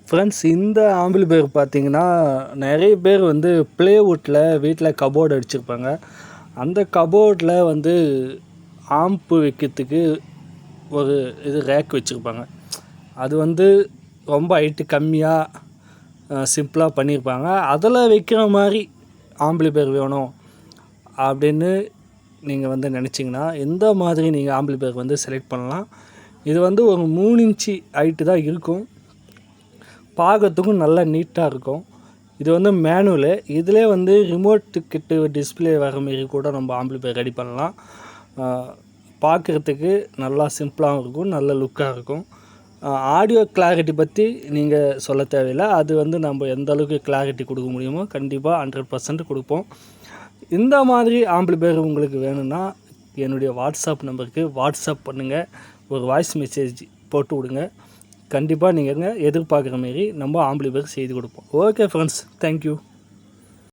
Friends, இந்த amplifier பார்த்தீங்கன்னா, நிறைய பேர் வந்து ப்ளேவுட்டில் வீட்டில் கபோர்டு அடிச்சிருப்பாங்க. அந்த கபோர்டில் வந்து ஆம்பு வைக்கிறதுக்கு ஒரு ரேக் வச்சுருப்பாங்க. அது வந்து ரொம்ப ஹைட்டு கம்மியாக சிம்பிளாக பண்ணியிருப்பாங்க. அதில் வைக்கிற மாதிரி ஆம்பிளிஃபையர் வேணும் அப்படின்னு நீங்கள் வந்து நினச்சிங்கன்னா, எந்த மாதிரி நீங்கள் ஆம்பிளிஃபையர் வந்து செலக்ட் பண்ணலாம். இது வந்து ஒரு 3 இன்ச்சு ஹைட்டு தான் இருக்கும். பார்க்கறதுக்கும் நல்லா நீட்டாக இருக்கும். இது வந்து மேனுவலு. இதிலே வந்து ரிமோட்டு கிட்ட டிஸ்பிளே வர மாரி கூட நம்ம ஆம்பிளிஃபையர் ரெடி பண்ணலாம். பார்க்குறதுக்கு நல்லா சிம்பிளாகவும் இருக்கும், நல்ல லுக்காக இருக்கும். ஆடியோ கிளாரிட்டி பற்றி நீங்கள் சொல்ல தேவையில்லை. அது வந்து நம்ம எந்த அளவுக்கு கிளாரிட்டி கொடுக்க முடியுமோ கண்டிப்பாக 100% கொடுப்போம். இந்த மாதிரி ஆம்பிளிஃபையர் உங்களுக்கு வேணும்னா என்னுடைய வாட்ஸ்அப் நம்பருக்கு வாட்ஸ்அப் பண்ணுங்கள். ஒரு வாய்ஸ் மெசேஜ் போட்டு விடுங்க. கண்டிப்பாக நீங்கள் எதிர்பார்க்குற மாரி நம்ம ஆம்பிளிஃபையர் செய்து கொடுப்போம். Okay friends, thank you.